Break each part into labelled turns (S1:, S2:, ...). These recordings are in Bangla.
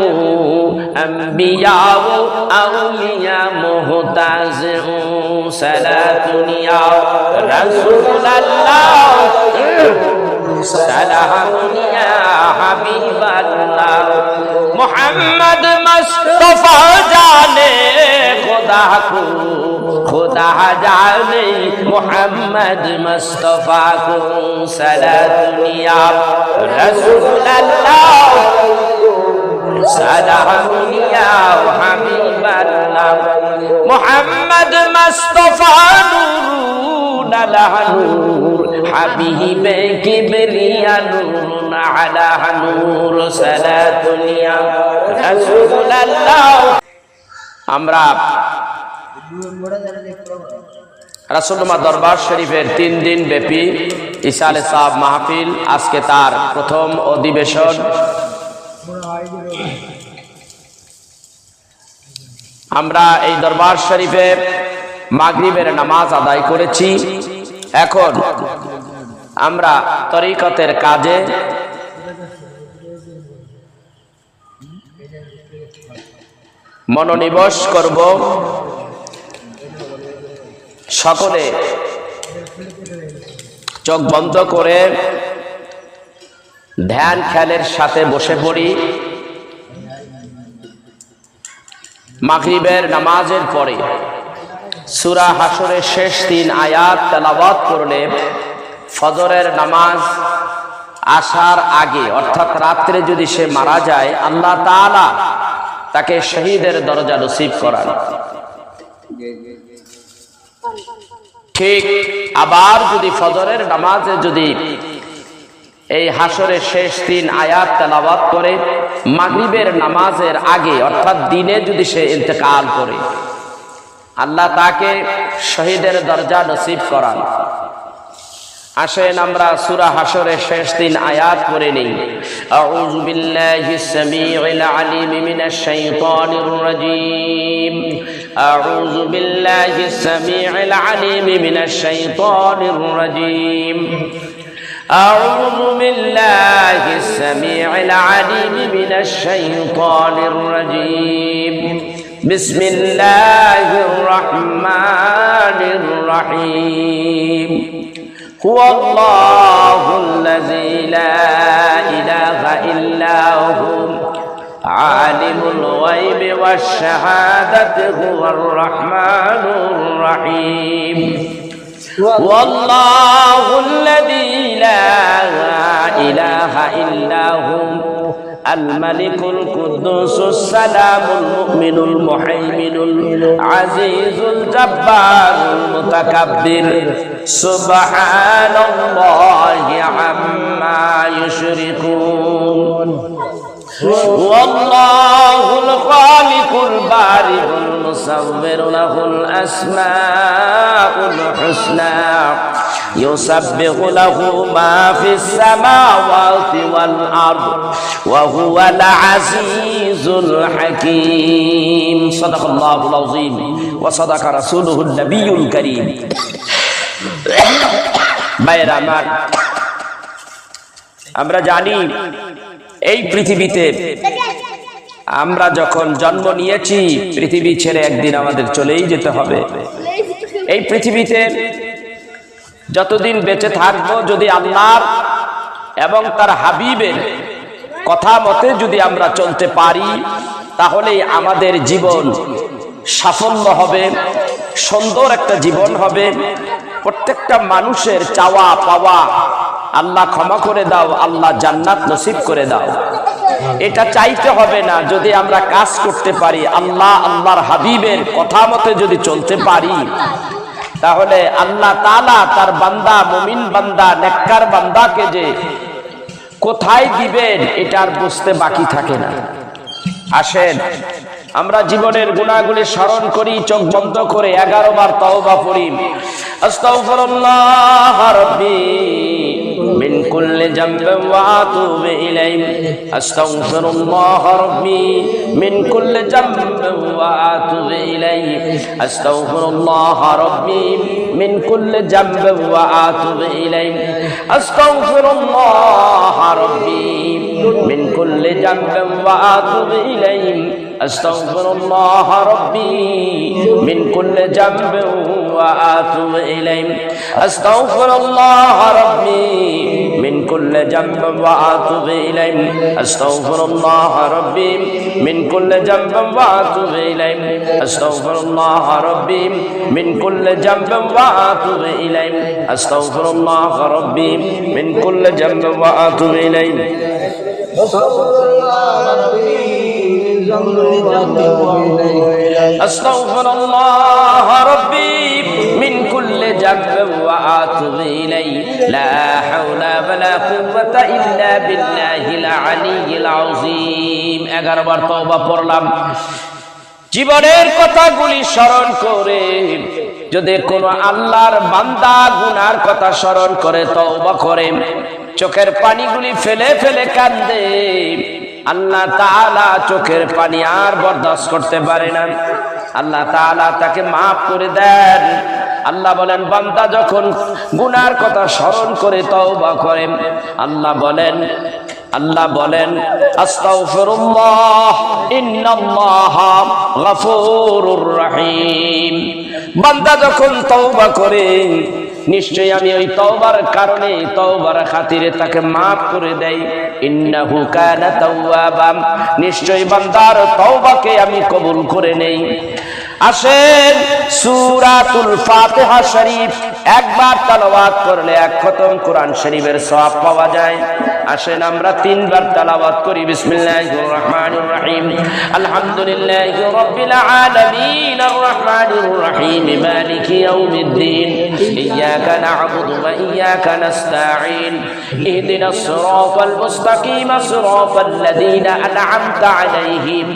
S1: ও আম্বিয়া ও আউলিয়া মুহতাজ ও সালাতুন ইয়া রাসূলুল্লাহ সালামুন ইয়া হাবিবাল্লাহ মুহাম্মদ মুস্তাফা জানে खुदा को खुदा जाने मोहम्मद मुस्तफा को सलातुनिया रसूलुल्लाह सलामुनिया हबीबल्लाह मोहम्मद मुस्तफा नूरुन अला नूर हबीबे किबरिया नूरुन अला नूर सलातुनिया रसूलुल्लाह আমরা রাসূলুল্লাহ দরবার শরীফের 3 দিন ব্যাপী ইসালে সাহেব মাহফিল আজকে তার প্রথম অধিবেশন। আমরা এই দরবার শরীফে মাগরিবের নামাজ আদায় করেছি। এখন আমরা তরিকতের কাজে মনোনিবেশ করব। সকলে চোখ বন্ধ করে ধ্যান খেয়ালের সাথে বসে পড়ি। মাগরিবের নামাজের পরে সূরা হাশরের শেষ 3 আয়াত তেলাওয়াত করলে ফজরের নামাজ আসার আগে অর্থাৎ রাত্রে যদি সে মারা যায় আল্লাহ তাআলা তাকে শহীদের দরজা নসিব করান। ঠিক আবার যদি ফজরের নামাজে যদি এই হাশরের শেষ 3 আয়াত তেলাওয়াত করে মাগরিবের নামাজের আগে অর্থাৎ দিনে যদি সে ইন্তেকাল করে আল্লাহ তাকে শহীদের দরজা নসিব করান। আসেন আমরা সূরা হাশরের শেষ 3 আয়াত পড়ে নেই। আউযু বিল্লাহিস সামিউল আলিম মিনাশ শাইতানির রাজীম। আউযু বিল্লাহিস সামিউল আলিম মিনাশ শাইতানির রাজীম। আউযু বিল্লাহিস সামিউল আলিম মিনাশ শাইতানির রাজীম। বিসমিল্লাহির রহমানির রহিম। هو الله الذي لا إله إلا هو عالم الغيب والشهادة هو الرحمن الرحيم والله الذي لا إله إلا هو الملك القدوس السلام المؤمن المهيمن العزيز الجبار المتكبر سبحان الله عما يشركون والله الخالق البارئ المصور له الأسماء الحسنى يسبح له ما في السماوات والأرض وهو العزيز الحكيم صدق الله العظيم وصدق رسوله النبي الكريم ভাইরা আমার, আমরা জানি এই পৃথিবীতে আমরা যখন জন্ম নিয়েছি পৃথিবী ছেড়ে একদিন আমাদের চলেই যেতে হবে। এই পৃথিবীতে যতদিন বেঁচে থাকবো যদি আল্লাহর এবং তার হাবিবের কথা মতে যদি আমরা চলতে পারি তাহলে আমাদের জীবন সাফল্য হবে, সুন্দর একটা জীবন হবে। প্রত্যেকটা মানুষের চাওয়া পাওয়া আল্লাহ ক্ষমা করে দাও, আল্লাহ জান্নাত নসিব করে দাও, এটা চাইতে হবে না। যদি আমরা কাজ করতে পারি আল্লাহ আল্লাহর হাবিবের কথা মতে যদি চলতে পারি তাহলে আল্লাহ তাআলা তার বান্দা মুমিন বান্দা নেককার বান্দাকে যে কোথায় দিবেন এটা আর বুঝতে বাকি থাকে না। আসেন আমরা জীবনের গুনাহগুলি স্মরণ করি, চোখ বন্ধ করে 11 বার তওবা পড়ি। আস্তাগফিরুল্লাহ রাব্বি মিন কুল্লি যামবিন ওয়া আতুবু ইলাইহি। আস্তাগফিরুল্লাহ রাব্বি মিন কুল্লি যামবিন ওয়া আতুবু ইলাইহি। আস্তাগফিরুল্লাহ রাব্বি মিন কুল্লি যামবিন ওয়া আতুবু ইলাইহি। আস্তাগফিরুল্লাহ রাব্বি من كل ذنب وأتوب إليه أستغفر الله ربي من كل ذنب وأتوب إليه أستغفر الله ربي من كل ذنب وأتوب إليه أستغفر الله ربي من كل ذنب وأتوب إليه أستغفر الله ربي من كل ذنب وأتوب إليه أستغفر الله ربي من كل ذنب وأتوب إليه أستغفر الله ربي من كل ذنب وأتوب إليه لا حول ولا قوة إلا بالله العلي العظيم 11 বার তওবা পড়লাম জীবনের কথাগুলি স্মরণ করে যদি কোনো আল্লাহর বান্দা গুনার কথা স্মরণ করে তওবা করে চোখের পানিগুলি ফেলে ফেলে কাঁদে আল্লাহ তাআলা চোখের পানি আর বরদাস্ত করতে পারে না আল্লাহ তাআলা তাকে মাফ করে দেন আল্লাহ বলেন বান্দা যখন গুনার কথা স্মরণ করে তওবা করে আল্লাহ বলেন আস্তাগফিরুল্লাহ ইন্নাল্লাহা গফুরুর রহিম বান্দা যখন তওবা করে নিশ্চয়ই আমি ওই তওবার কারণে তওবার খাতিরে তাকে maaf করে দেই ইন্নাহু কানা তাওয়াবা নিশ্চয়ই বান্দার তওবাকে আমি কবুল করে নেই আসেন সূরাতুল ফাতিহা শরীফ একবার তেলাওয়াত করলে এক খতম কোরআন শরীফের সওয়াব পাওয়া যায় আসেন আমরা তিনবার তেলাওয়াত করি বিসমিল্লাহির রহমানির রহিম আলহামদুলিল্লাহি রাব্বিল আলামিন আর রহমানির রহিম মালিকি ইয়াউমিদ্দিন ইয়াকা না'বুদু ওয়া ইয়াকা নাস্তাঈন ইহদিনাস সিরাতাল মুস্তাকিম সিরাতাল লাযীনা আন'আমতা আলাইহিম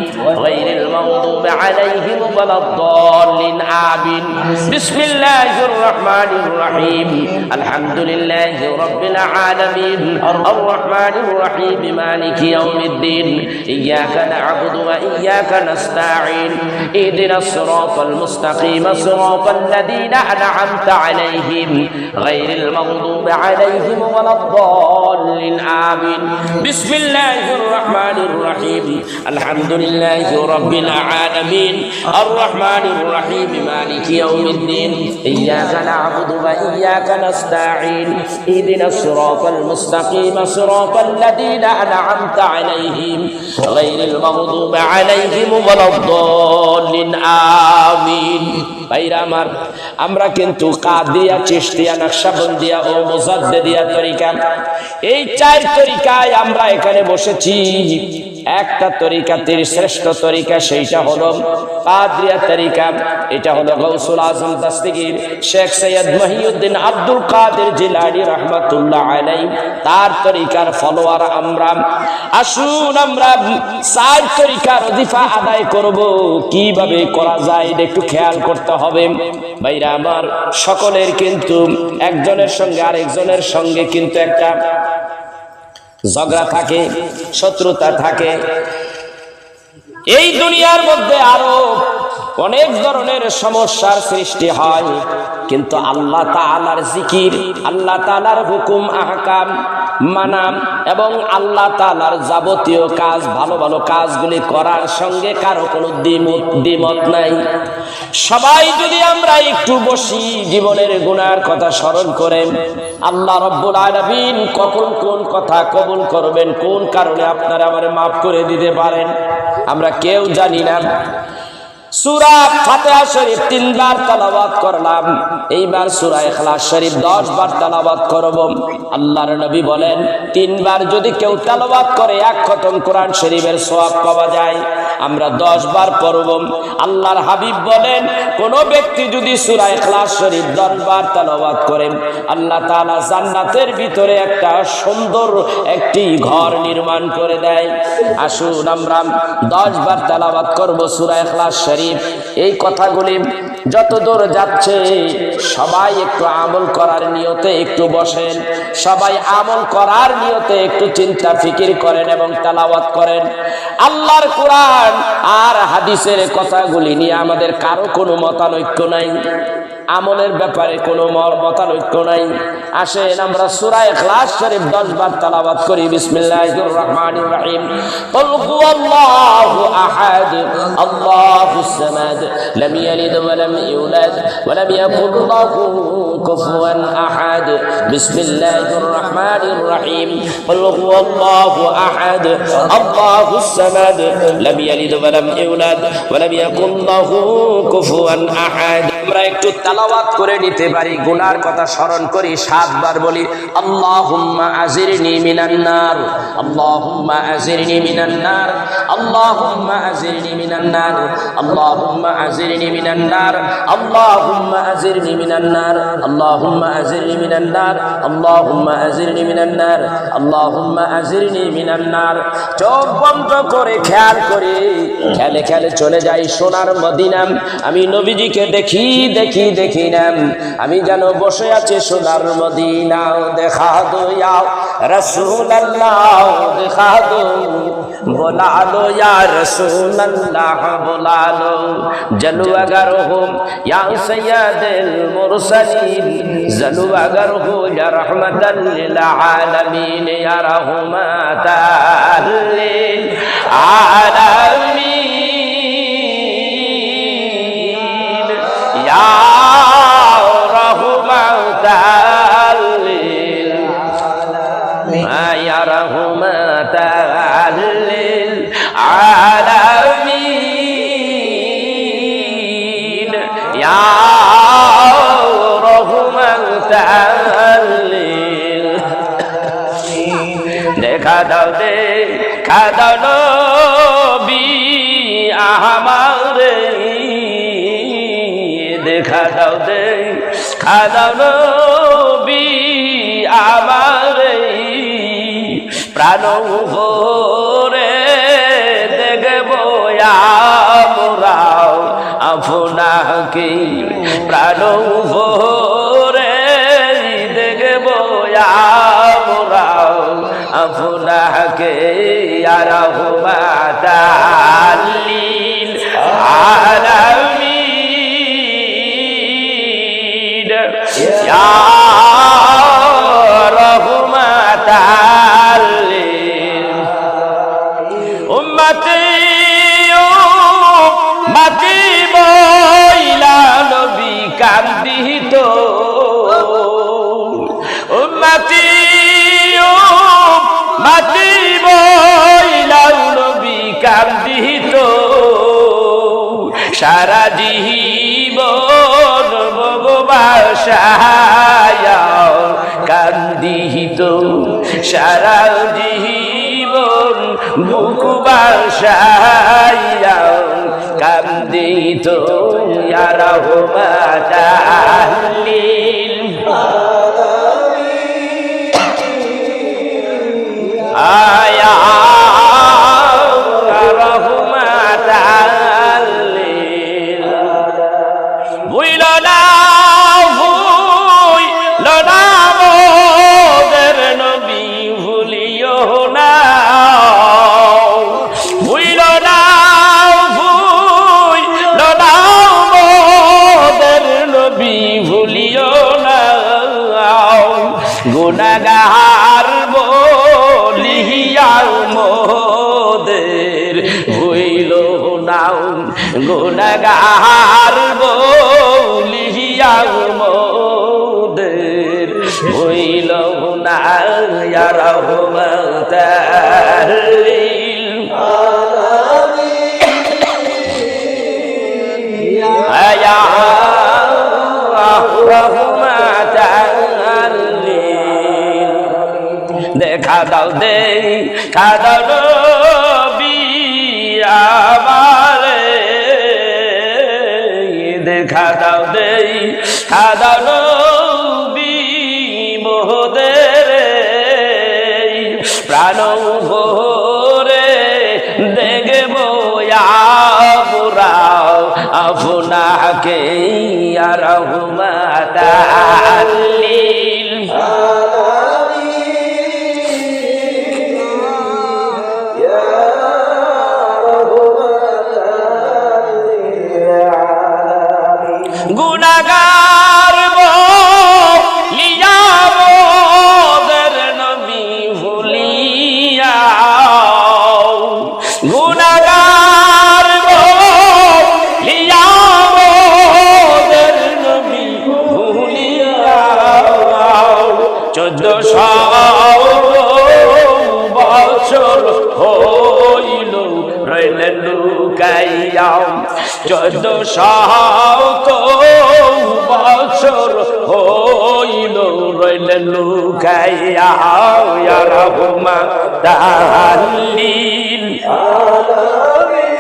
S1: গায়রিল মাগদুবি আলাইহিম ওয়ালাদ-দাল্লিন আমিন বিসমিল্লাহির রহমানির রহিম আলহামদুলিল্লাহি রাব্বিল আলামিন আর الرحمن الرحيم مالك يوم الدين إياك نعبد وإياك نستعين اهدنا الصراط المستقيم صراط الذين أنعمت عليهم غير المغضوب عليهم ولا الضالين آمين بسم الله الرحمن الرحيم الحمد لله رب العالمين الرحمن الرحيم مالك يوم الدين إياك نعبد وإياك نستعين اهدنا الصراط المستقيم صراط الذين أنعمت عليهم غير المغضوب عليهم ولا الضالين آمين ভাইরা আমার আমরা কিন্তু কাদিয়া চিশতিয়া নকশবন্দিয়া ও মুজাদ্দিদিয়া তরিকা এই চার তরিকায় আমরা এখানে বসেছি একটা তরিকাতে শ্রেষ্ঠ তরিকা সেইটা হলো কাদিয়া তরিকা এটা হলো গাউসুল আজম দস্তগীর শেখ সৈয়দ মহিউদ্দিন আব্দুল কাদের জিলানী রাহমাতুল্লাহ আলাইহি তার তরিকার ফলোয়ার আমরা আসুন আমরা চার তরিকার ওজিফা আদায় করব কিভাবে করা যায় এটা একটু খেয়াল করতে হবে ভাইরা আমার সকলের কিন্তু একজনের সঙ্গে আরেকজনের সঙ্গে কিন্তু একটা ঝগড়া থাকে শত্রুতা থাকে এই দুনিয়ার মধ্যে আরো অনেক ধরনের সমস্যার সৃষ্টি হয় কিন্তু আল্লাহ তাআলার জিকির আল্লাহ তাআলার হুকুম আহকাম মানা এবং আল্লাহ তাআলার যাবতীয় কাজ ভালো ভালো কাজগুলি করার সঙ্গে কারো কোনো দ্বিমত নাই সবাই যদি আমরা একটু বসি জীবনের গুনার কথা স্মরণ করেন আল্লাহ রাব্বুল আলামিন কখন কোন কথা কবুল করবেন কোন কারণে আপনারা আমারে maaf করে দিতে পারেন আমরা কেউ জানি না সূরা ফাতিহা শরীফ 3 বার তেলাওয়াত করলাম এইবার সূরা ইখলাস শরীফ 10 বার তেলাওয়াত করব আল্লাহর নবী বলেন 3 বার যদি কেউ তেলাওয়াত করে এক খতম কোরআন শরীফের সওয়াব পাওয়া যায় আমরা 10 বার পড়ব আল্লাহর হাবিব বলেন কোন ব্যক্তি যদি সূরা ইখলাস শরীফ 10 বার তেলাওয়াত করে আল্লাহ তাআলা জান্নাতের ভিতরে একটা সুন্দর একটি ঘর নির্মাণ করে দেয় আসুন আমরা 10 বার তেলাওয়াত করব সূরা ইখলাস শরীফ এই কথাগুলি যত দূর যাচ্ছে সবাই একটু আমল করার নিয়তে একটু বসেন সবাই আমল করার নিয়তে একটু চিন্তা ফিকির করেন এবং তেলাওয়াত করেন আল্লাহর কোরআন আর হাদিসের কথাগুলি নিয়ে আমাদের কারো কোনো মতানৈক্য নাই আমলের ব্যাপারে কোনো মতানৈক্য নাই। আসেন আমরা সূরা ইখলাস শরীফ 10 বার তেলাওয়াত করি। বিসমিল্লাহির রাহমানির রহিম। কুল হুয়াল্লাহু আহাদ আল্লাহুস সামাদ লাম ইয়ালিদ ওয়া লাম ইউলাদ ওয়া লাম ইয়াকুল লাহু কুফুয়ান আহাদ। বিসমিল্লাহির রাহমানির রহিম। কুল হুয়াল্লাহু আহাদ আল্লাহুস সামাদ লাম ইয়ালিদ ওয়া লাম ইউলাদ ওয়া লাম ইয়াকুল লাহু কুফুয়ান আহাদ। আমরা একটু তেলাওয়াত করে নিতে পারি, গুনার কথা স্মরণ করি, 7 বার বলি আল্লাহুম্মা আজিরনি মিনান নার, আল্লাহুম্মা আজিরনি মিনান নার, আল্লাহুম্মা আজিরনি মিনান নার, আল্লাহুম্মা আজিরনি মিনান নার, আল্লাহুম্মা আজিরনি মিনান নার, আল্লাহুম্মা আজিরনি মিনান নার, আল্লাহুম্মা আজিরনি মিনান নার, আল্লাহুম্মা আজিরনি মিনান নার। চোখ বন্ধ করে খেয়াল করি, খেলে খেলে চলে যাই সোনার মদিনা। আমি নবীজিকে দেখি না, আমি যেন বসে আছি সোনার মদিনা। দেখা দো ইয়া রাসূলুল্লাহ, দেখা দো বুলা লো ইয়া রাসূলুল্লাহ, বুলা লো। জলু अगर हो या सय्यदुल मुरसलीन, जलू अगर हो या रहमतल लिल आलमीन, या रहमतल लिल आलमीन, या रहमतल लिल आलमीन, या रहमतल लिल आलमीन, या रहमतल लिल। দেখা দাও নবী আমারে, দেখা দাও নবী আমারে, প্রাণ ভরে দেখব আমরাও আপনাকে, প্রাণ ভরে দেখব আমরাও আপনাকে, ইয়া রাহমাতাল লিল আলামিন, ইয়া রাহমাতাল লিল উম্মতি বইলা নবী কান্দিত, উম্মতি বইলা নবী কান্দিত, সারা জীবন ভগবাসায়া কান্দিত, সারা জীবন ভগবাসায়া কান্দিত, ইয়া রাহমাতাল লিল আয়া রাহমাতাল লিল। ভুইল না মোদের নবী, ভুলিও না, ভুইল না মোদের নবী, ভুলিও না। গুনাহগার বলিয়া মোদের ভুইল না, গুনাহগার বলিয়া মোদের ভুইল না, ইয়া রাহমাতাল লিল আলামিন, ইয়া রাহমাতাল লিল। দেখা দাও নবী আমারে, দেখা দাও নবী মোদের, প্রাণ ভরে দেখব আমরাও আপনাকে, ইয়া রাহমাতাল লিল গুনাহগার বলিয়া মোদের নবী ভুলিয়া, গুনাহগার বলিয়া মোদের নবী ভুলিয়া, 1400 বছর হইল রইলেন লুকাইয়া, 1400 বছর হইল রইলেন লুকাইয়া, ইয়া রাহমাতাল লিল আলামিন,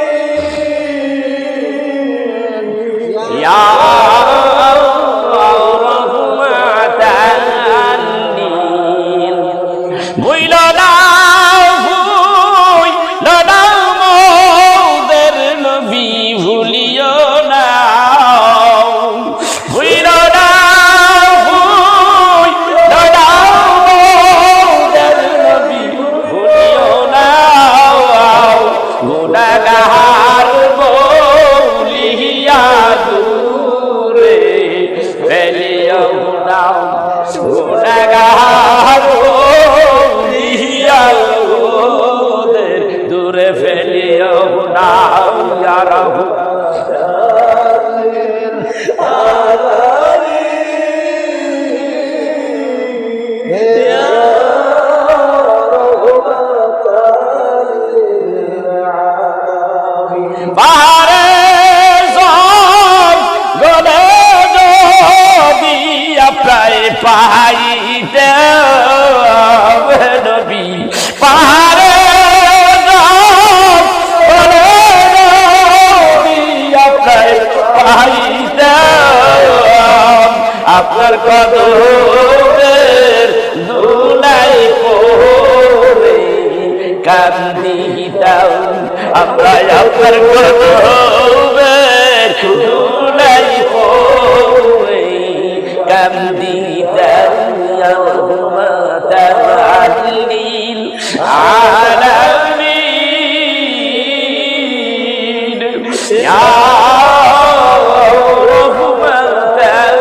S1: ইয়া রাহমাতাল লিল। ভুইল না মোদের নবী ভুলিও না, ভুইল না মোদের নবী ভুলিও না, গুনাহগার বলিয়া দূরে ফেলিও না, গুনাহগার বলিয়া ওদের দূরে ফেলিও না, ইয়া রাহমাতাল লিল আলামিন, ইয়া রাহমাতাল লিল আলামিন। বাহারে গলে যদি আপনার পাইতে নবী, পাহাড়ে গলে যদি আপনার পাইতে, আপনার কদমের ধুলাই পড়ে কান্দিতাম, আমরা আপনার কদমের ধুলাই পড়ে কান্দিতাম, ইয়া রাহমাতাল লিল আলামিন, ইয়া রাহমাতাল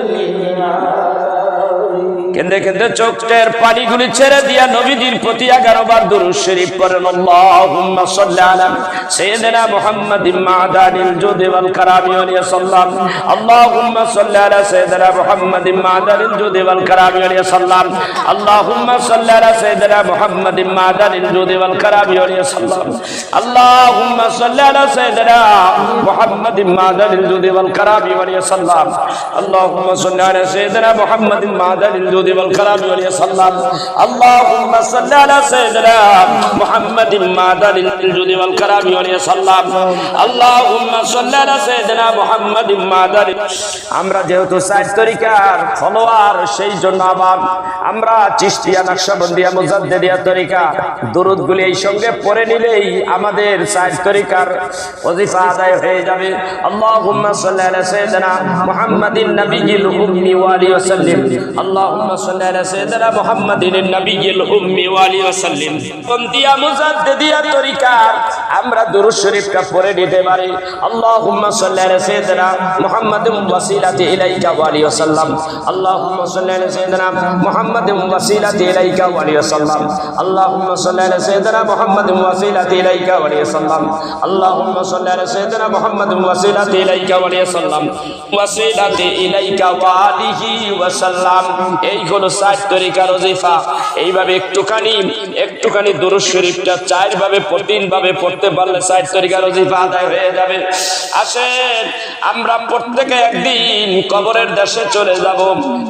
S1: লিল আলামিন। কেন্দে কেন্দে চোখের পানিগুলি ছেড়ে দিয়া নবীজির প্রতি 11 বার দুরূদ শরীফ পড়েন। আল্লাহুম্মা সাল্লি আলা সাইয়্যিদিনা মুহাম্মাদিন মা'দানিল জুদি ওয়াল কারামি ওয়া সাল্লাম, আল্লাহুম্মা সাল্লি আলা সাইয়্যিদিনা মুহাম্মাদিন মা'দানিল জুদি ওয়াল কারামি ওয়া সাল্লাম, আল্লাহুম্মা সাল্লি আলা সাইয়্যিদিনা মুহাম্মাদিন মা'দানিল জুদি ওয়াল কারামি ওয়া সাল্লাম, আল্লাহুম্মা সাল্লি আলা সাইয়্যিদিনা মুহাম্মাদিন মা'দানিল জুদি ওয়াল কারামি ওয়া সাল্লাম, আল্লাহুম্মা সাল্লি আলা সাইয়্যিদিনা মুহাম্মাদিন মা'দানিল জুদি ওয়াল কারামি ওয়া সাল্লাম, আল্লাহুম্মা সাল্লি আলা সাইয়্যিদিনা মুহাম্মাদিন মা'দানিল জুদি ওয়াল কারামি ওয়া সাল্লাম, আল্লাহুম্মা সাল্লি আলা সাইয়্যিদিনা মুহাম্মাদিন মা'দানিল। আমরা যেহেতু 4 তরিকার ফলোয়ার, সেই জন্য আবার আমরা চিশতিয়া, নকশবন্দিয়া, মুজাদ্দিদিয়া তরিকা দুরূদগুলি এই সঙ্গে পড়ে নিলেই আমাদের 4 তরিকার ওজিফা আদায় হয়ে যাবে। আল্লাহুম্মা সাল্লি আলা সাইয়্যিদিনা মুহাম্মাদিন নাবিয়্যিল উম্মি ওয়া আলিহি ওয়া সাল্লিম, আল্লাহুম্মা সাল্লি আলা সাইয়্যিদিনা মুহাম্মাদিন নাবিয়্যিল উম্মি ওয়া আলিহি ওয়া সাল্লিম। বন্দিয়া মুজাদ্দিদিয়া তরিকার আমরা দুরূদ শরীফটা পড়ে নিতে পারি। আল্লাহুম্মা সাল্লি আলা সাইয়্যিদিনা মুহাম্মাদিন ওয়াসিলাতি ইলাইকা ওয়া আলিহি ওয়া সাল্লাম, আল্লাহুম্মা সাল্লি আলা সাইয়্যিদিনা মুহাম্মাদিন ওয়াসিলাতি ইলাইকা ওয়া আলিহি ওয়া সাল্লাম, আল্লাহুম্মা সাল্লি আলা সাইয়্যিদিনা মুহাম্মাদিন ওয়াসিলাতি ইলাইকা ওয়া আলিহি ওয়া সাল্লাম, আল্লাহুম্মা সাল্লি আলা সাইয়্যিদিনা মুহাম্মাদিন ওয়াসিলাতি ইলাইকা ওয়া আলিহি ওয়া সাল্লাম, ওয়াসিলাতি ইলাইকা ওয়া আলিহি ওয়া সাল্লাম। এই হলো 4 তরিকার ওজিফা। এইভাবে একটুখানি দুরূদ শরীফটা 4 ভাবে 3 ভাবে পড়তে পারলে 4 তরিকার ওজিফা আদায় হয়ে যাবে। আসেন আমরা প্রত্যেকে একদিন কবরের দেশে চলে যাব,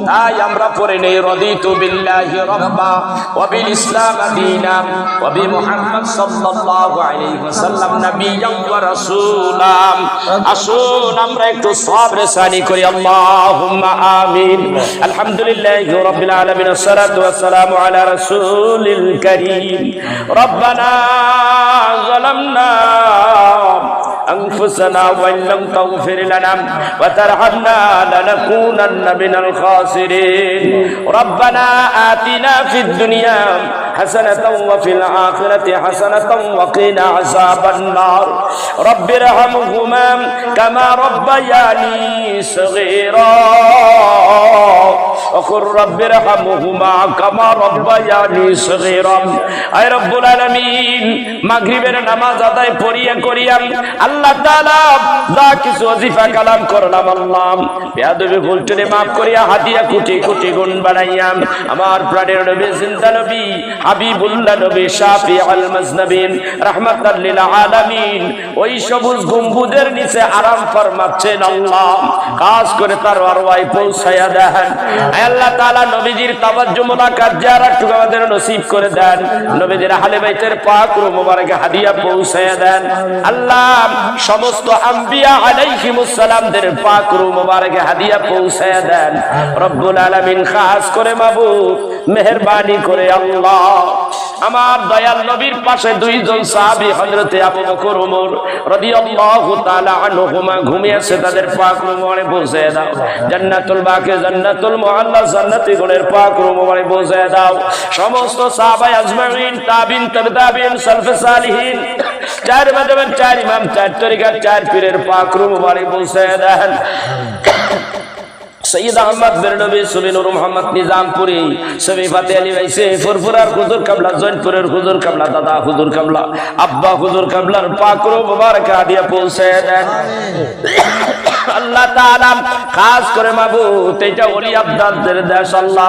S1: তাই আমরা পড়ে নেই রাদিতু বিল্লাহি রাব্বা ওয়া বিল ইসলাম দীনা ওয়া বি মুহাম্মদ সাল্লাল্লাহু আলাইহি ওয়াসাল্লাম নাবিয়্যান ওয়া রাসূলা। আসুন আমরা একটু সবরে সানি করি, আল্লাহুম্মা আমিন। আলহামদুলিল্লাহি রাব্বিল আলামিন, আসসালাতু ওয়াসসালামু আলা রাসূলিল কারীম। রব্বানা যালামনা أنفسنا وإن لم تغفر لنا وترحمنا لنكونن من الخاسرين ربنا آتنا في الدنيا حسنة وفي الآخرة حسنة وقنا عذاب النار رب ارحمهما كما ربياني صغيرا وقل رب ارحمهما كما ربياني صغيرا اي رب العالمين মাগরিবের নামাজ আদায় করিয়া আল্লাহ তাআলা যা কিছু ওয়াজিফা কালাম করলাম আল্লাহ বেয়াদবি ভুলটুনে maaf করিয়া হাদিয়া কোটি কোটি গুণ বানাইয়া আমার প্রাণের নবী জিন্দা নবী হাবিবুল্লাহ নবী শাফিউল মুজনবিন রাহমাতাল লিল আলামিন ওই সবুজ গম্বুজের নিচে আরাম ফরমাচ্ছেন আল্লাহ খাস করে তার আরওয়ায় পৌঁছায়া দেন আল্লাহ তাআলা নবীজির তাওয়াজ্জু মুলাকাত জিয়ারত আমাদের নসিব করে দেন নবীজির আহলে বাইতের পাক রূহ মুবারকে হাদিয়া পৌঁছায়া দেন আল্লাহ সমস্ত আম্বিয়া আলাইহিমুস সালামদের পাক রূহ মুবারকে হাদিয়া পৌঁছায়া দেন রব্বুল আলামিন খাস করে মাবুদ মেহেরবানি করে আল্লাহ আমার দয়াল নবীর পাশে দুইজন সাহাবী হযরতে আবু বকর ওমর রাদিয়াল্লাহু তাআলা আনহুমা ঘুমিয়েছে তাদের পাক রুমে পৌঁছে দাও জান্নাতুল বাকি জান্নাতুল মুআল্লা জান্নাতি গুণের পাক রুমে পৌঁছে দাও সমস্ত সাহাবা আজমাইন তাবিন তাবিন সালফে সালিহিন চার মাযহাবের চার ইমাম চার তরিকার চার পীরের পাক রুমে পৌঁছে দেন সৈয়দ আহমদ বেরনবী সুবি নূর মোহাম্মদ নিজামপুরি সবি ফাতে আলী ভাইসে ফুরফুরার হুজুর কাবলা জয়নপুরের হুজুর কাবলা দাদা হুজুর কাবলা আব্বা হুজুর কাবলার পাক রূহ মুবারক হাদিয়া পৌঁছে দেন আল্লাহ তাআলা খাস করে মাবুদ এটা ওলি আব্দালদের দেশ আল্লাহ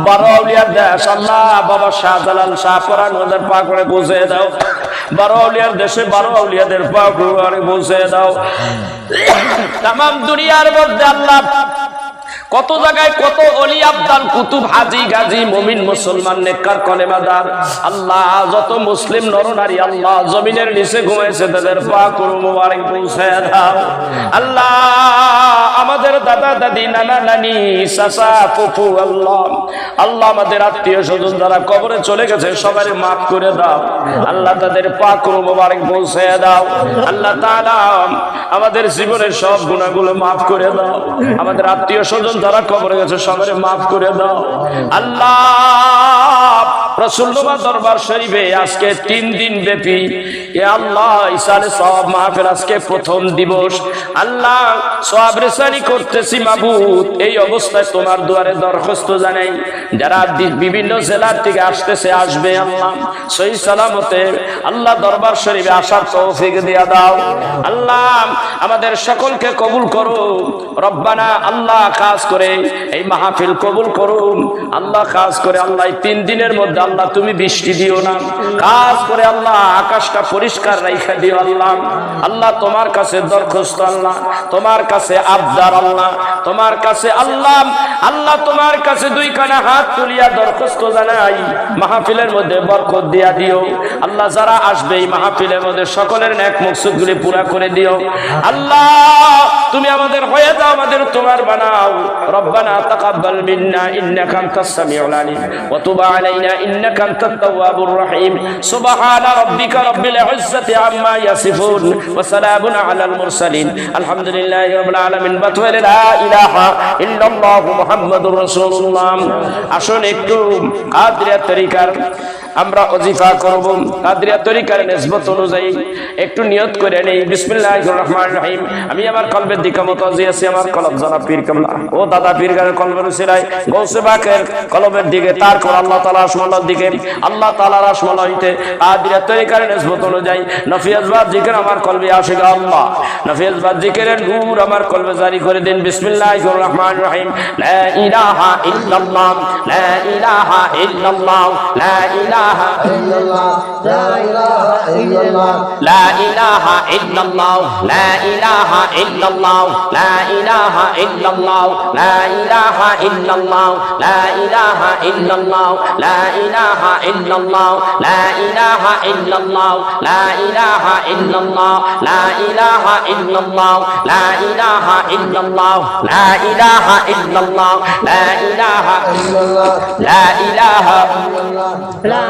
S1: বড় আউলিয়ার দেশ আল্লাহ বাবা শাহজালাল শাহ পরান ওদের পাক করে পৌঁছে দাও বড় আউলিয়ার দেশে বড় আউলিয়াদের পাক করে পৌঁছে দাও तमाम দুনিয়ার মধ্যে আল্লাহ কত জায়গায় কত ওলি আব্দাল কুতুব হাজী গাজী মুমিন মুসলমান নেককার কলেমাদার আল্লাহ যত মুসলিম নরনারী আল্লাহ জমিনের নিচে ঘুমাইছে তাদের পাক রূহ মুবারক পৌঁছে দাও আল্লাহ আমাদের দাদা দাদি নানা নানি চাচা ফুফু আল্লাহ আল্লাহ আমাদের আত্মীয় স্বজন যারা কবরে চলে গেছে সবাই maaf করে দাও আল্লাহ তাদের পাক রূহ মুবারক পৌঁছে দাও আল্লাহ তাআলা আমাদের জীবনের সব গুনাহগুলো maaf করে দাও আমাদের আত্মীয় স্বজন যারা কবরে গেছে সবাই maaf করে দাও আল্লাহ রাসূলুল্লাহ দরবার শরীফে আজকে 3 দিন ব্যাপী এ আল্লাহ ইসালে সওয়াব মাহফিল আজকে প্রথম দিবস আল্লাহ সওয়াব রেসানি করতেছি মাবুদ এই অবস্থায় তোমার দুয়ারে দরখাস্ত জানাই যারা বিভিন্ন জেলা থেকে আসবে আল্লাহ সহি সালামতে আল্লাহ দরবার শরীফে আসার তৌফিক দিয়া দাও আল্লাহ আমাদের সকলকে কবুল করো রব্বানা আল্লাহ খাস করে এই মাহফিল কবুল করুন আল্লাহ খাস করে আল্লাহ 3 দিনের মধ্যে আল্লাহ তুমি বৃষ্টি দিও না খাস করে আল্লাহ আকাশটা পরিষ্কার রাখা দিও আল্লাহ আল্লাহ তোমার কাছে দরখাস্ত আল্লাহ তোমার কাছে আবদার আল্লাহ তোমার কাছে আল্লাহ আল্লাহ তোমার কাছে দুই কানা হাত তুলিয়া দরখাস্ত জানাই মাহফিলের মধ্যে বরকত দিয়া দিও আল্লাহ যারা আসবে এই মাহফিলের মধ্যে সকলের নেক মকসুদগুলি পুরা করে দিও আল্লাহ তুমি আমাদের হয়ে দাও আমাদের তোমার বানাও রব্বানা তাকাব্বাল মিন্না ইন্নাকা আনতাস সামিউল আলিম ওয়া তুব আলাইনা ইন্নাকা আনতাত তাওয়াবুর রহিম সুবহানা রাব্বিকা রাব্বিল ইজ্জাতি আম্মা ইয়াসিফুন ওয়া সালামুন আলাল মুরসালিন আলহামদুলিল্লাহি রাব্বিল আলামিন ওয়া লা ইলাহা ইল্লাল্লাহু মুহাম্মাদুর রাসূলুল্লাহ আসুন একটু কাদরিয়া তরিকার আমরা ওজিফা করব কাদরিয়া তরিকার নিসবত অনুযায়ী একটু নিয়ত করে নেই বিসমিল্লাহির রহমানির রহিম আমি আমার কলবের দিকে মুতাজি আছি আমার কলব জনাব পীর কামলা ও দাদা পীর গায়ের কলবের উসিলায় গৌসে পাকের কলবের দিকে তার কর আল্লাহ তাআলা আসমানের দিকে আল্লাহ তাআলার আসমান হইতে কাদরিয়া তরিকার নিসবত অনুযায়ী নফিয়াজবাদ জিকির আমার কলবে আশিক আল্লাহ নফিয়াজবাদ জিকিরের নূর আমার কলবে জারি করে দিন বিসমিল্লাহির রহমানির রহিম লা ইলাহা ইল্লাল্লাহ লা ইলাহা ইল্লাল্লাহ লা ইলাহা ইল্লাল্লাহ লা ইলাহা ইল্লাল্লাহ লা ইলাহা ইল্লাল্লাহ লা ইলাহা ইল্লাল্লাহ লা ইলাহা ইল্লাল্লাহ লা ইলাহা ইল্লাল্লাহ লা ইলাহা ইল্লাল্লাহ লা ইলাহা ইল্লাল্লাহ লা ইলাহা ইল্লাল্লাহ লা ইলাহা ইল্লাল্লাহ লা ইলাহা ইল্লাল্লাহ লা ইলাহা ইল্লাল্লাহ লা ইলাহা ইল্লাল্লাহ লা ইলাহা ইল্লাল্লাহ লা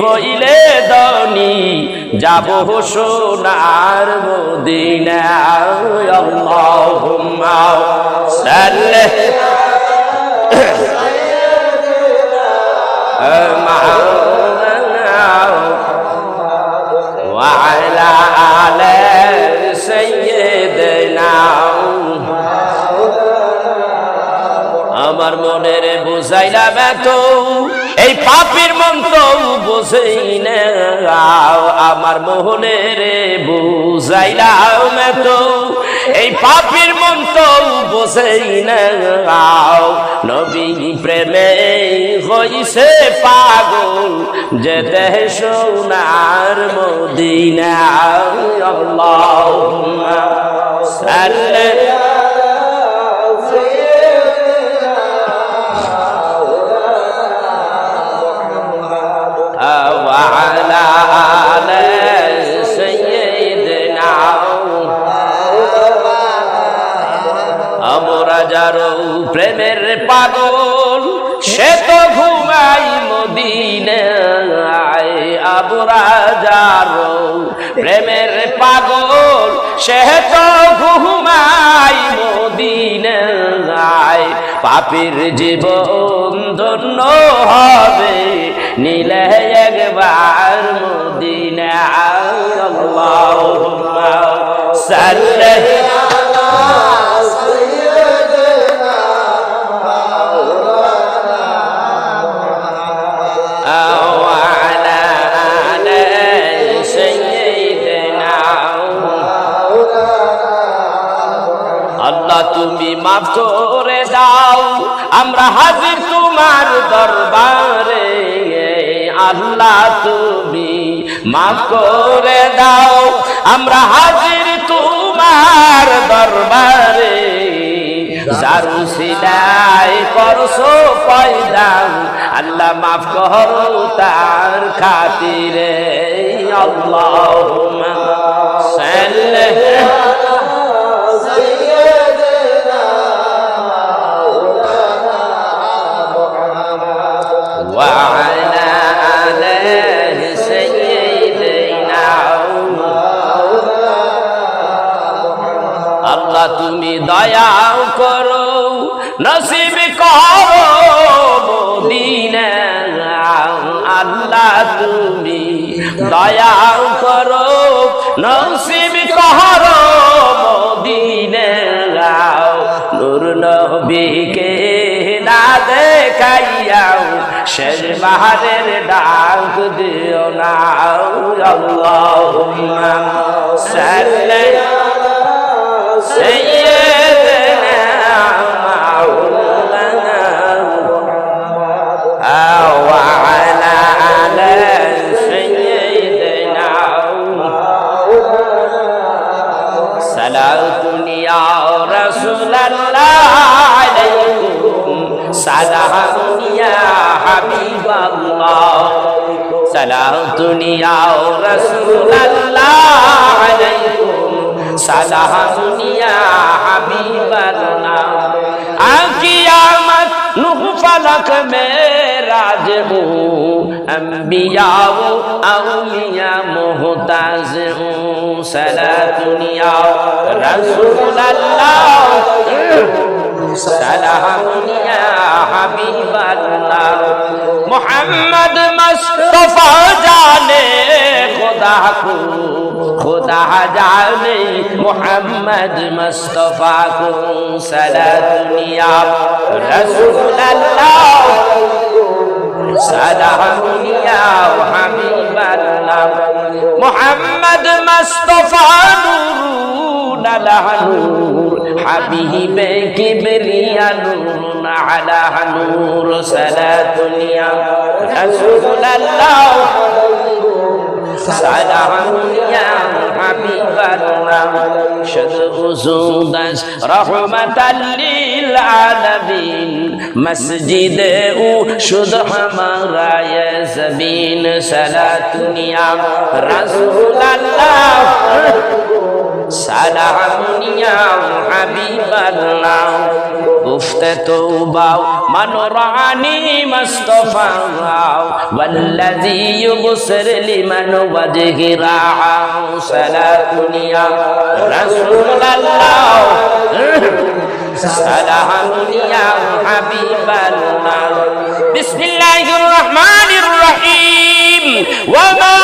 S1: হইলে ধনী যাব সোনার মদিনায় আল্লাহুম্মা সাল্লি ওয়া আলা আলি সাইয়্যিদিনা আমার মনের বুঝাইলাম এত এই পাপীর মন তো বুঝেই না আমার মনের বুঝাইলাম এত এই পাপীর মন তো বুঝেই না নবী প্রেমে হইছে পাগল যে দেহ সোনার মদিনা আল্লাহুম্মা সাল্লি وعلى آل سيدنا আমরা যারো প্রেমের পাগল সে তো ঘুমাই মদিনায় আমরা যারো প্রেমের পাগল সে তো ঘুমাই মদিনায় পাপীর জীবন ধন্য হবে নীলে একবার মদিনায় আল্লাহুম্মা সাল্লি আল্লাহ তুমি মাফ করে দাও আমরা হাজির তোমার দরবারে আল্লাহ তুমি মাফ করে দাও আমরা হাজির তোমার দরবারে জারু সিলাই করছো পয়দা আল্লাহ মাফ করো তার খাতিরে আল্লাহুম্মা সাল্লি وعلى آل سيدنا আল্লাহ তুমি দয়া করো নসিব করো মদিনা আল্লাহ তুমি দয়া করো নসিব করো মদিনা নূর নবীকে না দেখাইয়াও শেষ বাহারের ডাক দিও না আল্লাহুম্মা সাল্লি সাইয়্যিদিনা মাওলানা ওয়া আলা আলি সাইয়্যিদিনা সালাতুন ইয়া রাসূলুল্লাহ আলাইকুম সালামুন ইয়া হাবিবাল্লাহ সালাতুন ইয়া রাসূলুল্লাহ আলাইকুম সালামুন ইয়া হাবিবাল্লাহ কিয়ামত নুহ ফলক মেরাজ হো अंबिया वो औलिया मोहताज हूँ सलातुन या रसूल अल्लाह सलामुन या हबीब अल्लाह मोहम्मद मुस्तफा जाने खुदा को खुदा जाने मोहम्मद मुस्तफा को सलातुन या रसूल अल्लाह सलामुन या हबीब अल्लाह मोहम्मद मुस्तफा नूरुन अला नूर हबीब किबरिया नूरुन अला नूर सलातुन या रसूल अल्लाह सलामुन या हबीब अल्लाह शदुजुदस रहमतल लिल आलमीन मस्जिद उ शुद हमारा ये ज़मीन सलातुन या रसूल अल्लाह सलामुन या हबीब अल्लाह पुश्ते तौबाओ मनोरानी मुस्तफाओ वल्लज़ी युबसिर लिमन वजहिराओ सलातुनिया रसूलल्लाह सलामुनिया हबीबल्लाह बिस्मिल्लाहिर रहमानिर रहीम वमा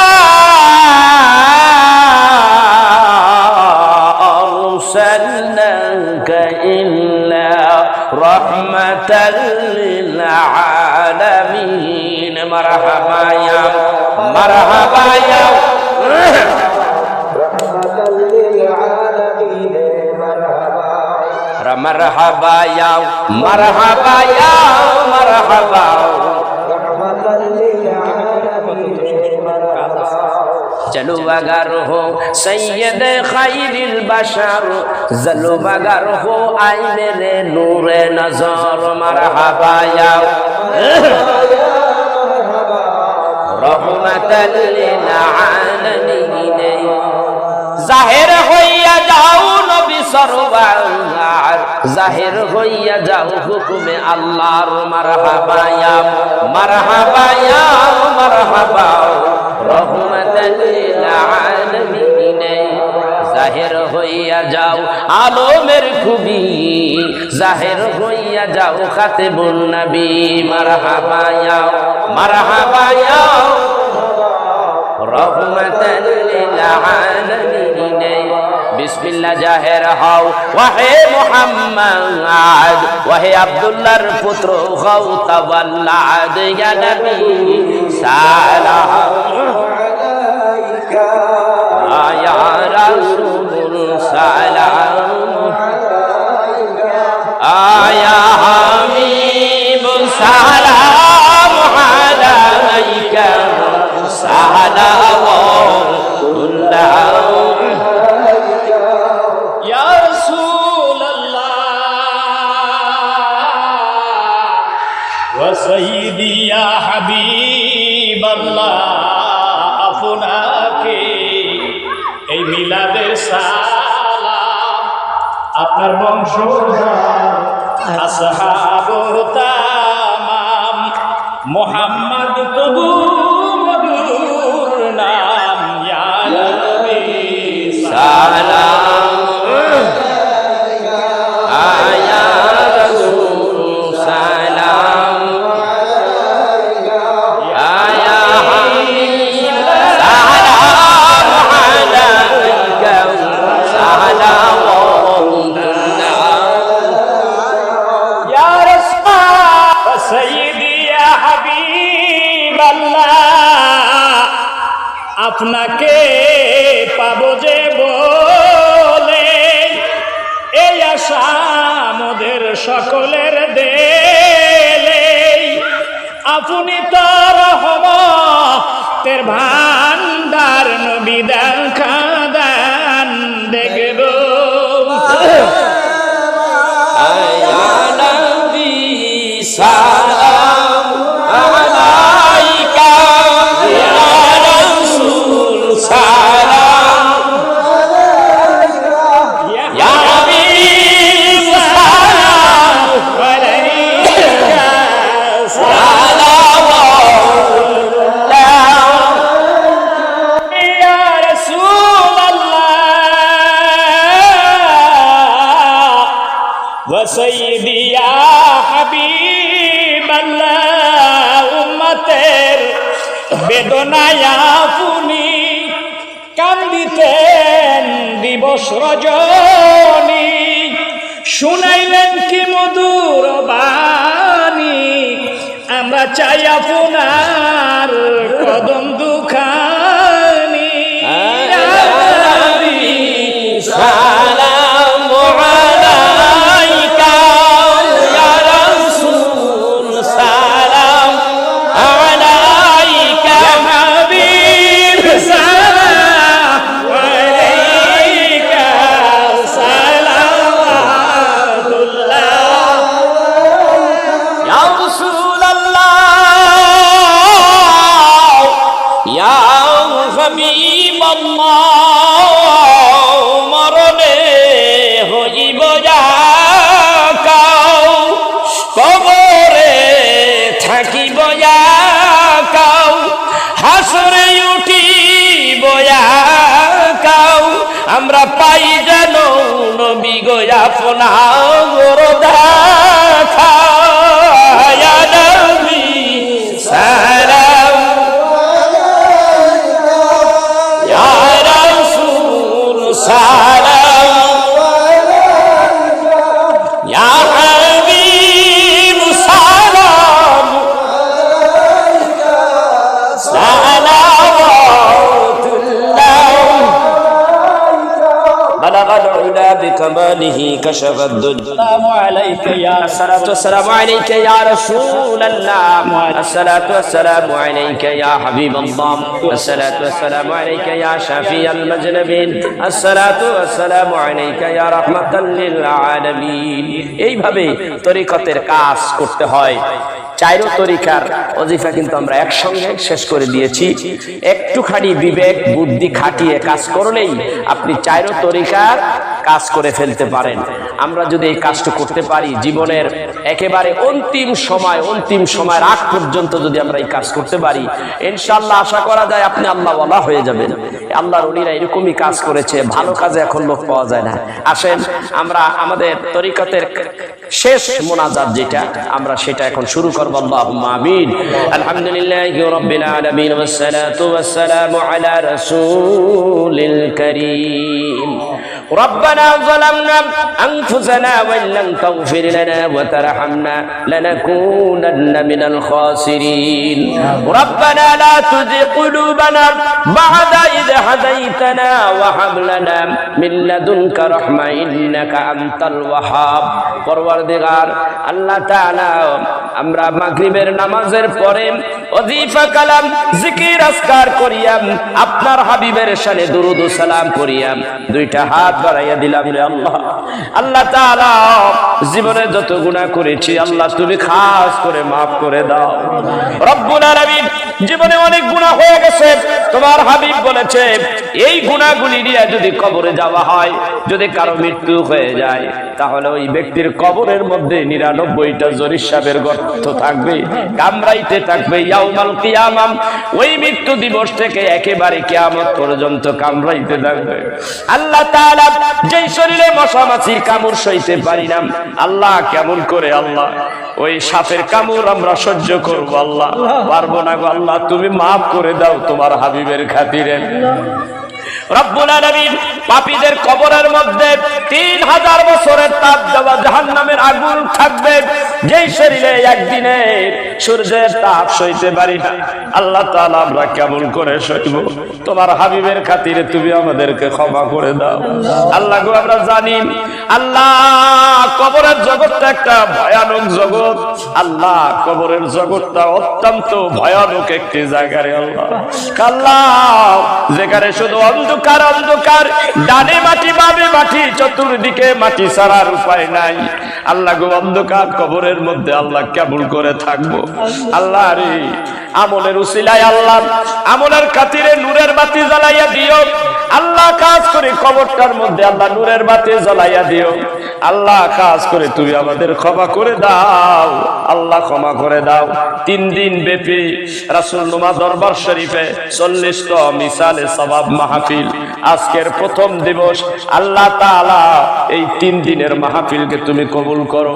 S1: रहमतल लिल आलमीन मरहबा या रहमतल लिल आलमीन मरहबा या रहमतल लिल आलमीन जलवागर हो सैयद खैरिल बशर जलवागर हो आईने रे नूरे नजर मरहबा या रहमतल लिल आलमीन जाहिर होइया जाओ नबी सरवर जाहिर होइया जाओ हुक्मे अल्लाहर मरहबा या मरहबा रहमतल लिल आलमीन जाहिर होइया जाओ आलमेर खूबी जाहिर होइया जाओ खातिबुन नबी मरहबा या रहमतल लिल आलमीन बिस्मिल्लाह जाहिर हाओ वहे मुहम्मद वहे अब्दुल्लाहर पुत्र गौता वल्लाद या नबी सलाम अलैका या रसूल सलाम या हबीब सलाम अलैका सलावतुल्लाह या रसूल अल्लाह व सय्यदी या हबीब अल्लाह আপনাকে এই মিলাদের সালাম আপনার বংশধর আসহাব তামাম মুহাম্মদ তবু মধুর নাম ইয়া নবী সালাম আয়া রাসূল সালাম আয়া হাবিব সালাম আলাইকা সালাওয়াতুল্লাহ ইয়া রাসূল সাইয়্যিদি ইয়া হাবিবাল্লাহ আপনাকে পাবো যে বলে এই আশা আমাদের সকলের দেলে আপনি তো রহমতের ভান্ডার নবী দেখা দেন দেখব আয়া নবী সালাম আলাইকা ইয়া রাসূল সালাম ইয়া হাবিব সালাম আলাইকা সালাওয়াতুল্লাহ ইয়া রাসূল আল্লাহ ওয়া সাইয়্যিদি ইয়া হাবিবাল্লাহ উম্মতের বেদনায় আপনি কান্দিতেন দিবস রজনী শুনাইলেন কি মধুর বাণী আমরা চাই আপনার কদম দুখানি সালাম আলাইকা ইয়া রাসূল সালাম আলাইকা হাবিব সালাম আলাইকা সালাওয়াতুল্লাহ ইয়া রাসূলুল্লাহ ইয়া পাই যেন নবী গো আপনার দেখা ইয়া নবী সালাম ইয়া রাসূল সালাম ইয়া হাবিব সালাম بلغ العلا بكماله كشف الدجى السلام عليك يا الصلاة والسلام عليك يا رسول الله الصلاة والسلام عليك يا حبيب الله الصلاة والسلام عليك يا شفيع المذنبين الصلاة والسلام عليك يا رحمة للعالمين এইভাবে তরিকতের কাজ করতে হয় চাইরো তরিকার ওজিফা কিন্তু আমরা একসঙ্গে শেষ করে দিয়েছি একটুখানি বিবেক বুদ্ধি খাটিয়ে কাজ করলেই আপনি চাইরো তরিকার কাজ করে ফেলতে পারেন আমরা যদি এই কাজটা করতে পারি জীবনের একেবারে অন্তিম সময়ের আগ পর্যন্ত যদি আমরা এই কাজ করতে পারি ইনশাআল্লাহ আশা করা যায় আপনি আল্লাহওয়ালা হয়ে যাবেন আল্লাহর ওলিরা এরকমই কাজ করেছে ভালো কাজে এখন লোক পাওয়া যায় না আসেন আমরা আমাদের তরিকতের শেষ মোনাজাত যেটা আমরা সেটা এখন শুরু করব আল্লাহুম্মা আমিন আলহামদুলিল্লাহি রাব্বিল আলামিন ওয়াস সালাতু ওয়াস সালামু আলা রাসূলিল কারীম ربنا ظلمنا أنفسنا وإن لم تغفر لنا وترحمنا لنكونن من الخاسرين ربنا لا تزغ قلوبنا بعد إذ هديتنا وهب لنا من لدنك رحمة إنك أنت الوهاب পরওয়ারদিগার আল্লাহ তাআলা আমরা মাগরিবের নামাজের পরে ওজিফা কালাম জিকির আজকার করিয়াম আপনার হাবিবের শানে দুরূদ ও সালাম করিয়াম দুইটা হাত বাড়াইয়া দিলাম রে আল্লাহ আল্লাহ তাআলা জীবনে যত গুনাহ করেছি আল্লাহ তুমি খাস করে maaf করে দাও রব্বুল আলামিন জীবনে অনেক গুনাহ হয়ে গেছে তোমার হাবিব বলেছে এই গুনাহগুলি নিয়ে যদি কবরে যাওয়া হয় যদি কারো মৃত্যু হয়ে যায় তাহলে ওই ব্যক্তির কবরের মধ্যে 99টা জরিসাবের গর্ত থাকবে কামড়াইতে থাকবে ইয়াউমাল কিয়ামাম ওই মৃত্যু দিবস থেকে একেবারে কিয়ামত পর্যন্ত কামড়াইতে থাকবে আল্লাহ তাআলা যেই শরীরে মশা মাছির কামড় সইতে পারি না আল্লাহ কেমন করে আল্লাহ ওই সাপের কামড় আমরা সহ্য করব আল্লাহ পারবো না গো আল্লাহ তুমি maaf করে দাও তোমার হাবিবের খাতিরে রব্বুল আলামিন পাপীদের কবরের মধ্যে 3000 বছরের তাপ দেওয়া জাহান্নামের আগুন থাকবে যেই শরীরে একদিনে সূর্যের তাপ সইতে পারি না আল্লাহ তাআলা আমরা কেমন করে সইব তোমার হাবিবের খাতিরে তুমি আমাদেরকে ক্ষমা করে দাও আল্লাহ গো আমরা জানি আল্লাহ কবরের জগৎটা একটা ভয়ানক জগৎ আল্লাহ কবরের জগৎটা অত্যন্ত ভয়ানক একটি জায়গা রে আল্লাহ আল্লাহ যেখানে শুধু অন্ধকার অন্ধকার ডানে মাটি বামে মাটি চতুর্দিকে মাটি ছাড়ার উপায় নাই আল্লাহ গো অন্ধকার কবরের মধ্যে আল্লাহ কেমন করে থাকবো আল্লাহ রে আমলের উসিলায় আল্লাহ আমলের খাতিরে নূরের বাতি জ্বালাইয়া দিও আল্লাহ কাজ করে কবরটার মধ্যে আল্লাহ নূরের বাতি জ্বালাইয়া দিও আল্লাহ কাজ করে তুমি আমাদের ক্ষমা করে দাও আল্লাহ ক্ষমা করে দাও 3 দিন ব্যাপী রাসূলুল্লাহ দরবার শরীফে 40 মিসালে সওয়াব মাহফিল আজকের প্রথম দিবস আল্লাহ তাআলা এই 3 দিনের মাহফিলকে তুমি কবুল করো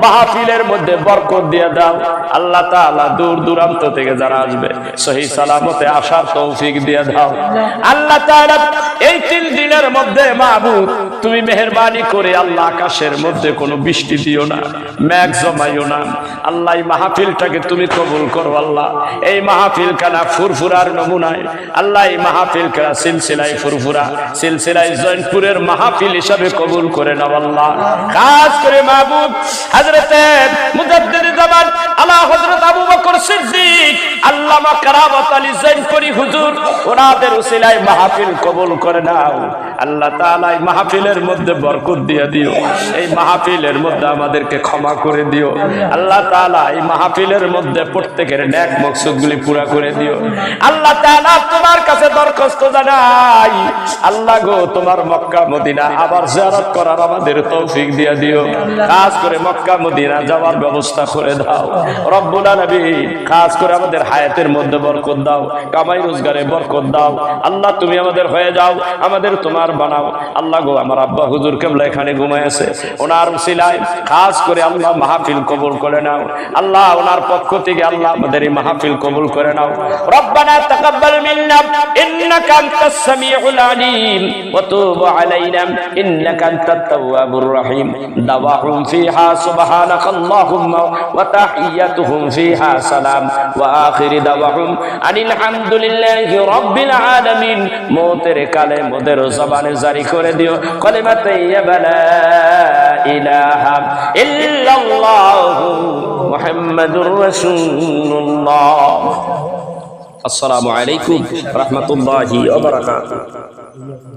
S1: মাহফিলের মধ্যে বরকত দিয়ে দাও আল্লাহ তাআলা দূর দূরান্ত থেকে যারা আসবে সহি সালামতে আসার তৌফিক দিয়ে দাও আল্লাহ তাআলা এই 3 দিনের মধ্যে মাবুদ তুমি মেহেরবানি করে আল্লাহ আকাশের মধ্যে কোনো বৃষ্টি দিও না মেঘ জমাইও না আল্লাহ এই মাহফিলটাকে তুমি কবুল করো আল্লাহ এই মাহফিল কানা ফুরফুরার নমুনায় আল্লাহ এই মাহফিল কানা সিলসিলায় ফুরফুরা সিলসিলায় জয়ন্তপুরের মাহফিল হিসাবে কবুল করে নাও আল্লাহ খাস করে মাবুদ হযরতে মুজাদ্দিদ জামান আলা হযরত আবু বকর সিদ্দিক আল্লামা কারামত আলী জয়ন্তপুরি হুজুর ওনাদের উসিলায় মাহফিল কবুল করে নাও আল্লাহ তাআলা এই মাহফিলের মধ্যে বরকত দিয়ে দিও এই মাহফিলের মধ্যে আমাদেরকে ক্ষমা করে দিও আল্লাহ তাআলা এই মাহফিলের মধ্যে প্রত্যেকের নেক মকসুদগুলি পুরা করে দিও আল্লাহ তাআলা তোমার কাছে দরখাস্ত জানাই আল্লাহ গো তোমার মক্কা মদিনা আবার জিয়ারত করার আমাদের তৌফিক দিয়ে দিও খাস করে মক্কা মদিনা যাওয়ার ব্যবস্থা করে দাও রব্বুল আলামিন খাস করে আমাদের হায়াতের মধ্যে বরকত দাও কামাই রোজগারে বরকত দাও আল্লাহ তুমি আমাদের হয়ে যাও আমাদের তোমার তোমার বানাও। আল্লাহ গো, আমার আব্বা হুজুর কেবলা এখানে ঘুমায় আছে, ওনার উসিলায় খাস করে আল্লাহ মাহফিল কবুল করে নাও। আল্লাহ ওনার পক্ষ থেকে আল্লাহ আমাদের এই মাহফিল কবুল করে নাও। রব্বানা তাকাব্বাল মিন্না ইন্নাকা আনতাস সামিউল আলিম ওয়া তুব আলাইনা ইন্নাকা আনতাত তাওয়াবুর রহিম। দাওয়াহুম ফিহা সুবহানাকাল্লাহুম্মা ওয়া তাহিয়াতুহুম ফিহা সালাম ওয়া আখিরি দাওয়াহুম আনিল হামদুলিল্লাহি রাব্বিল আলামিন। মওতের কালে মোদের জবানে জারি করে দিও কালিমা তাইয়্যিবা লা ইলাহা ইল্লাল্লাহু মুহাম্মাদুর রাসূলুল্লাহ। আসসালামু আলাইকুম ওয়া রাহমাতুল্লাহি ওয়া বারাকাতুহু।